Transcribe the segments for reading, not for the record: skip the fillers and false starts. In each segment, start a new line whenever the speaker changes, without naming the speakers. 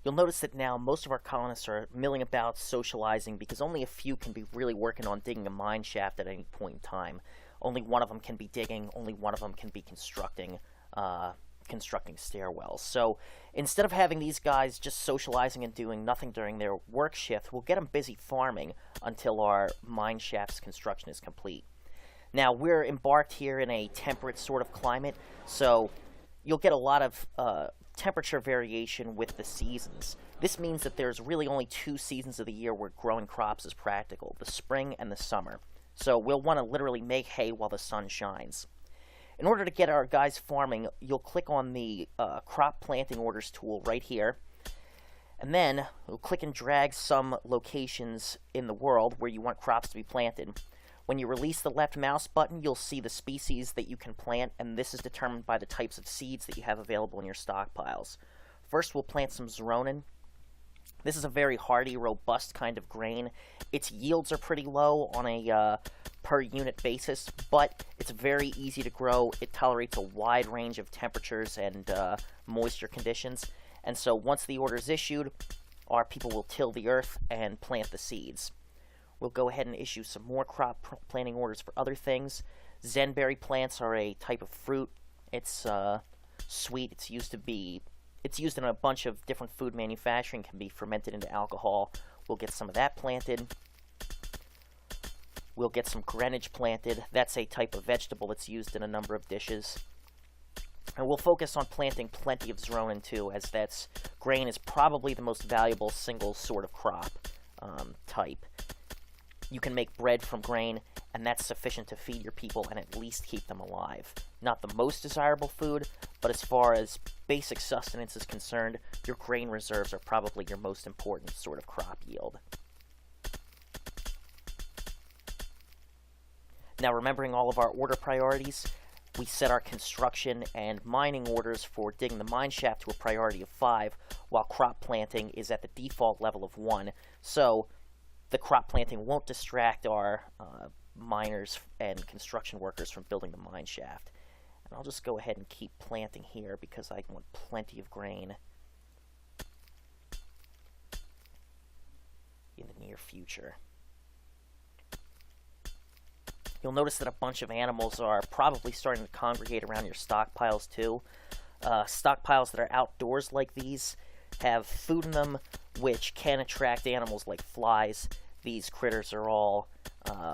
You'll notice that now most of our colonists are milling about, socializing, because only a few can be really working on digging a mine shaft at any point in time. Only one of them can be digging, only one of them can be constructing stairwells. So instead of having these guys just socializing and doing nothing during their work shift, we'll get them busy farming until our mine shaft's construction is complete. Now, we're embarked here in a temperate sort of climate, so you'll get a lot of temperature variation with the seasons. This means that there's really only 2 seasons of the year where growing crops is practical, the spring and the summer. So we'll want to literally make hay while the sun shines. In order to get our guys farming, you'll click on the crop planting orders tool right here, and then you'll click and drag some locations in the world where you want crops to be planted. When you release the left mouse button, you'll see the species that you can plant, and this is determined by the types of seeds that you have available in your stockpiles. First, we'll plant some Zeronin. This is a very hardy, robust kind of grain. Its yields are pretty low on a per unit basis, but it's very easy to grow. It tolerates a wide range of temperatures and moisture conditions. And so once the order is issued, our people will till the earth and plant the seeds. We'll go ahead and issue some more crop planting orders for other things. Zenberry plants are a type of fruit. It's sweet. It's used in a bunch of different food manufacturing, can be fermented into alcohol. We'll get some of that planted. We'll get some Greenwich planted. That's a type of vegetable that's used in a number of dishes. And we'll focus on planting plenty of Zeronin too, as that's grain is probably the most valuable single sort of crop type. You can make bread from grain, and that's sufficient to feed your people and at least keep them alive. Not the most desirable food, but as far as basic sustenance is concerned, your grain reserves are probably your most important sort of crop yield. Now, remembering all of our order priorities, we set our construction and mining orders for digging the mine shaft to a priority of 5, while crop planting is at the default level of 1. So the crop planting won't distract our miners and construction workers from building the mine shaft. And I'll just go ahead and keep planting here because I want plenty of grain in the near future. You'll notice that a bunch of animals are probably starting to congregate around your stockpiles too. Stockpiles that are outdoors like these have food in them, which can attract animals like flies. These critters are all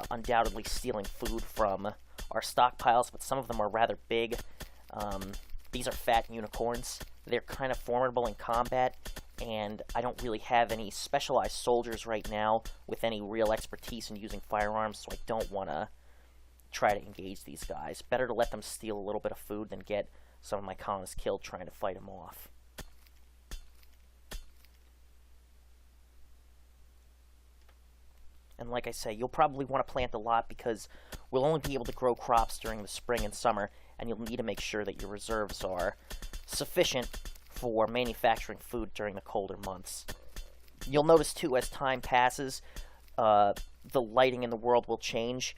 undoubtedly stealing food from our stockpiles, but some of them are rather big. These are fat unicorns. They're kind of formidable in combat, and I don't really have any specialized soldiers right now with any real expertise in using firearms, so I don't want to try to engage these guys. Better to let them steal a little bit of food than get some of my colonists killed trying to fight them off. And like I say, you'll probably want to plant a lot because we'll only be able to grow crops during the spring and summer, and you'll need to make sure that your reserves are sufficient for manufacturing food during the colder months. You'll notice too, as time passes, the lighting in the world will change.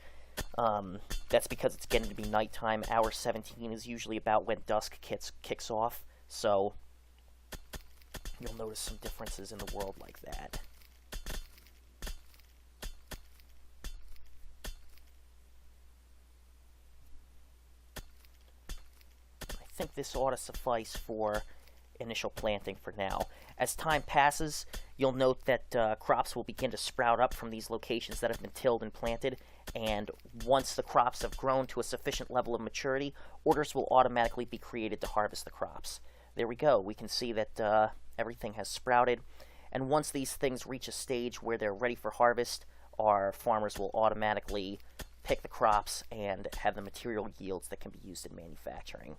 That's because it's getting to be nighttime. Hour 17 is usually about when dusk kicks off, so you'll notice some differences in the world like that. I think this ought to suffice for initial planting for now. As time passes, you'll note that crops will begin to sprout up from these locations that have been tilled and planted, and once the crops have grown to a sufficient level of maturity, orders will automatically be created to harvest the crops. There we go. We can see that everything has sprouted, and once these things reach a stage where they're ready for harvest, our farmers will automatically pick the crops and have the material yields that can be used in manufacturing.